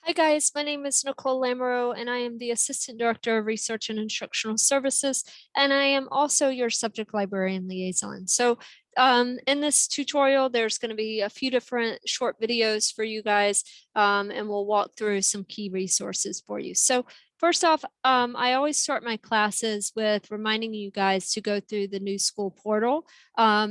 Hi guys, my name is Nicole Lamoureux and I am the Assistant Director of Research and Instructional Services, and I am also your Subject Librarian Liaison. So in this tutorial, there's going to be a few different short videos for you guys, and we'll walk through some key resources for you. So first off, I always start my classes with reminding you guys to go through the new school portal.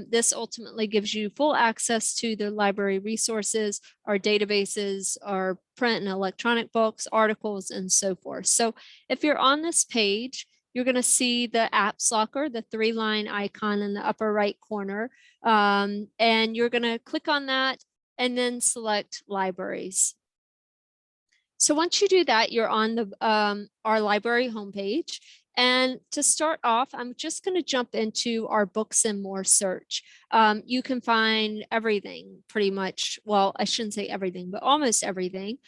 This ultimately gives you full access to the library resources, our databases, our print and electronic books, articles, and so forth. So if you're on this page, you're going to see the apps locker, the 3-line icon in the upper right corner. And you're going to click on that and then select libraries. So once you do that, you're on the our library homepage. And to start off, I'm just going to jump into our books and more search. You can find everything pretty much. Well, I shouldn't say everything, but almost everything.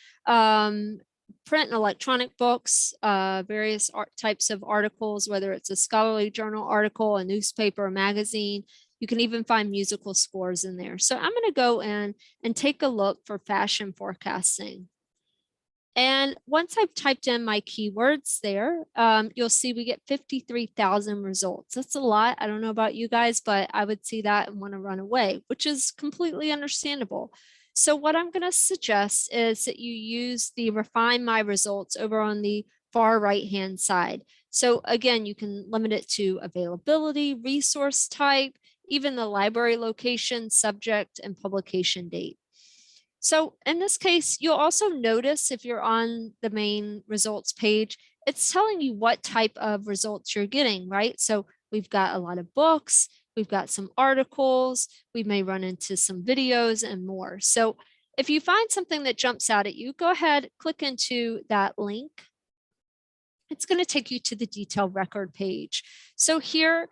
Print and electronic books, various types of articles, whether it's a scholarly journal article, a newspaper, a magazine. You can even find musical scores in there. So I'm going to go in and take a look for fashion forecasting. And once I've typed in my keywords there, you'll see we get 53,000 results. That's a lot. I don't know about you guys, but I would see that and want to run away, which is completely understandable. So what I'm going to suggest is that you use the refine my results over on the far right-hand side. So again, you can limit it to availability, resource type, even the library location, subject, and publication date. So in this case, you'll also notice if you're on the main results page, it's telling you what type of results you're getting, right? So we've got a lot of books, we've got some articles, we may run into some videos and more. So if you find something that jumps out at you, go ahead, click into that link. It's going to take you to the detailed record page. So here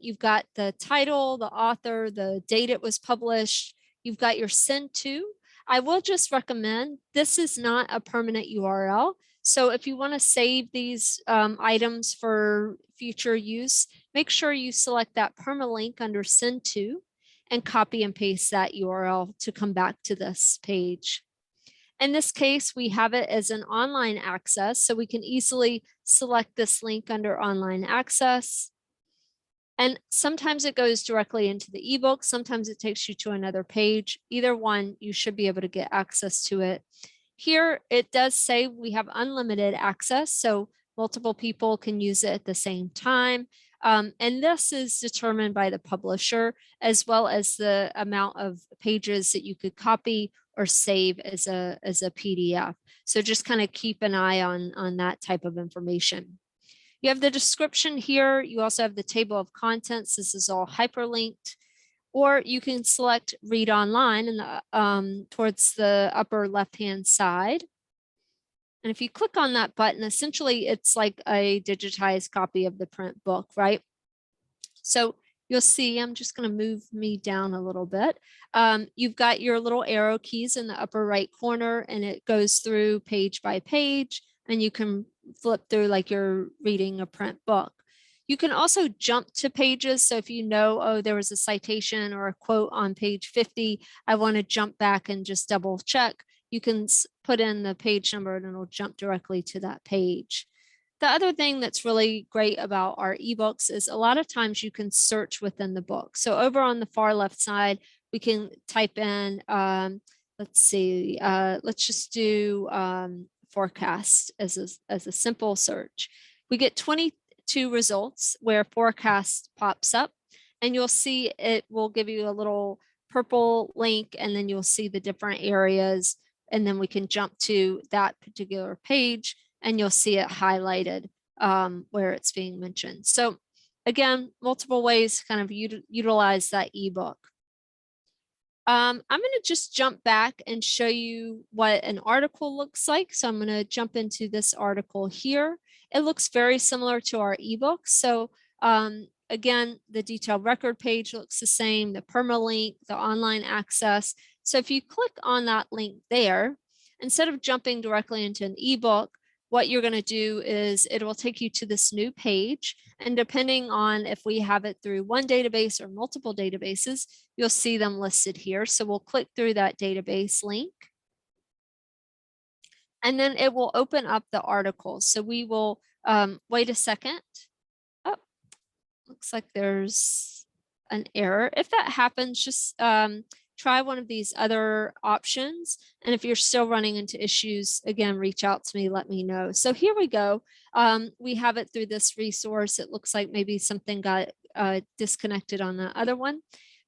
you've got the title, the author, the date it was published, you've got your send to. I will just recommend this is not a permanent URL. So if you want to save these items for future use, make sure you select that permalink under send to and copy and paste that URL to come back to this page. In this case, we have it as an online access, so we can easily select this link under online access. And sometimes it goes directly into the ebook. Sometimes it takes you to another page. Either one, you should be able to get access to it. Here, it does say we have unlimited access, so multiple people can use it at the same time. And this is determined by the publisher, as well as the amount of pages that you could copy or save as a PDF. So just kind of keep an eye on that type of information. You have the description here. You also have the table of contents. This is all hyperlinked. Or you can select read online in the, towards the upper left-hand side. And if you click on that button, essentially it's like a digitized copy of the print book, right? So you'll see, I'm just going to move me down a little bit. You've got your little arrow keys in the upper right corner, and it goes through page by page, and you can flip through like you're reading a print book. You can also jump to pages. So if you know, oh, there was a citation or a quote on page 50, I want to jump back and just double check. You can put in the page number and it'll jump directly to that page. The other thing that's really great about our ebooks is a lot of times you can search within the book. So over on the far left side, we can type in, let's see, let's just do forecast as a simple search. We get 22 results where forecast pops up, and you'll see it will give you a little purple link, and then you'll see the different areas, and then we can jump to that particular page and you'll see it highlighted where it's being mentioned. So again, multiple ways to kind of utilize that ebook. I'm going to just jump back and show you what an article looks like. So I'm going to jump into this article here. It looks very similar to our ebook. So again, the detailed record page looks the same, the permalink, the online access. So if you click on that link there, instead of jumping directly into an ebook, what you're going to do is it will take you to this new page. And depending on if we have it through one database or multiple databases, you'll see them listed here. So we'll click through that database link. and then it will open up the articles. So we will wait a second. Oh, looks like there's an error. If that happens, just try one of these other options. And if you're still running into issues, again, reach out to me, let me know. So here we go. We have it through this resource. It looks like maybe something got disconnected on the other one,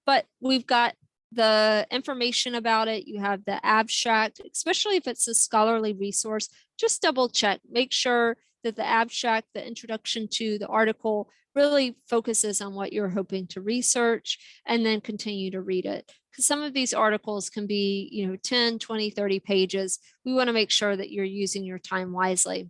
but we've got the information about it. You have the abstract, especially if it's a scholarly resource, just double check, make sure that the abstract, the introduction to the article really focuses on what you're hoping to research, and then continue to read it. Because some of these articles can be, 10, 20, 30 pages. We want to make sure that you're using your time wisely.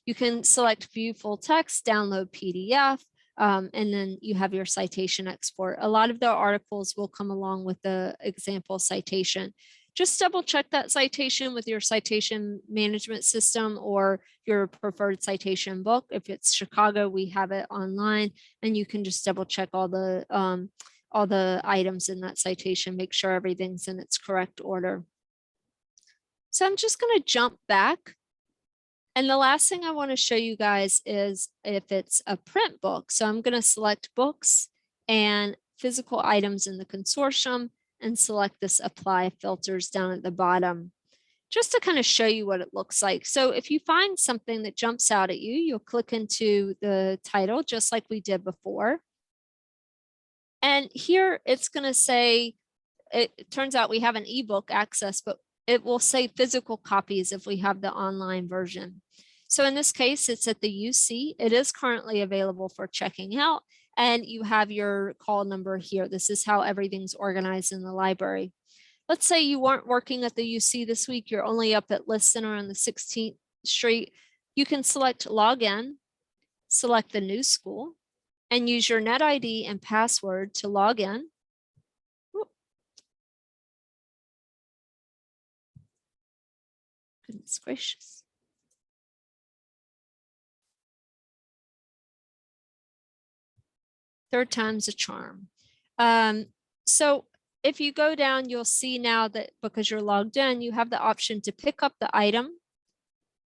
You can select view full text, download PDF, and then you have your citation export. A lot of the articles will come along with the example citation. Just double check that citation with your citation management system or your preferred citation book. If it's Chicago, we have it online, and you can just double check all the items in that citation, make sure everything's in its correct order. So I'm just going to jump back. And the last thing I want to show you guys is if it's a print book. So I'm going to select books and physical items in the consortium and select this apply filters down at the bottom, just to kind of show you what it looks like. So if you find something that jumps out at you, you'll click into the title just like we did before. And here it's going to say, it turns out we have an ebook access, but it will say physical copies if we have the online version. So in this case, it's at the UC. It is currently available for checking out, and you have your call number here. This is how everything's organized in the library. Let's say you weren't working at the UC this week. You're only up at List Center on the 16th Street. You can select login, select the new school, and use your net ID and password to log in. Goodness gracious. Third time's a charm. So if you go down, you'll see now that because you're logged in, you have the option to pick up the item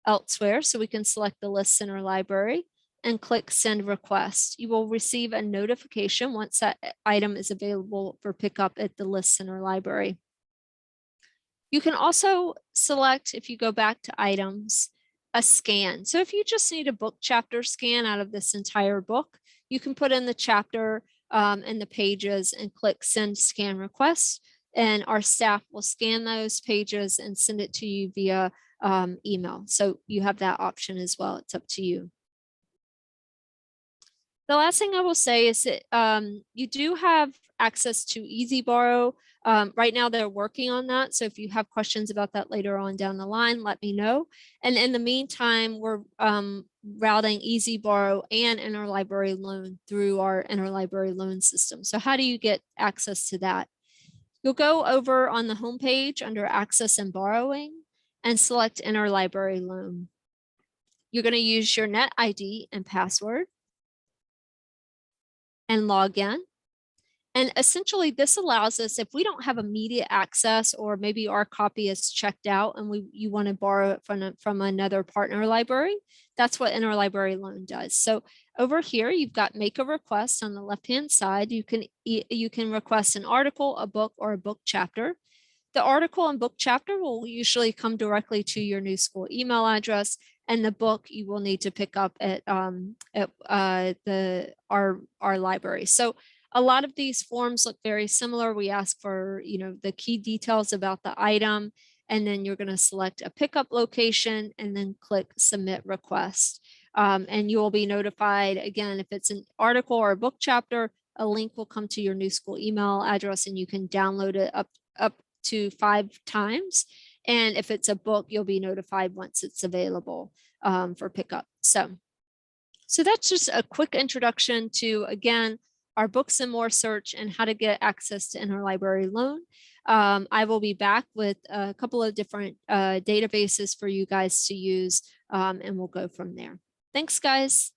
elsewhere. So we can select the List Center library and click send request. You will receive a notification once that item is available for pickup at the List Center library. You can also select, if you go back to items, a scan. So if you just need a book chapter scan out of this entire book, you can put in the chapter and the pages and click send scan request, and our staff will scan those pages and send it to you via email. So you have that option as well. It's up to you. The last thing I will say is that you do have access to Easy Borrow. Right now they're working on that. So if you have questions about that later on down the line, let me know. And in the meantime, we're routing Easy Borrow and interlibrary loan through our interlibrary loan system. So how do you get access to that? You'll go over on the homepage under access and borrowing and select interlibrary loan. You're going to use your net ID and password and log in. And essentially this allows us, if we don't have immediate access, or maybe our copy is checked out and you want to borrow it from another partner library, that's what interlibrary loan does. So over here, you've got make a request on the left-hand side. You can request an article, a book, or a book chapter. The article and book chapter will usually come directly to your new school email address, and the book you will need to pick up at our library. So a lot of these forms look very similar. We ask for the key details about the item, and then you're going to select a pickup location and then click submit request. And you will be notified again if it's an article or a book chapter. A link will come to your new school email address, and you can download it up to 5 times. And if it's a book, you'll be notified once it's available for pickup. So that's just a quick introduction to, again, our books and more search and how to get access to interlibrary loan. I will be back with a couple of different databases for you guys to use, and we'll go from there. Thanks, guys.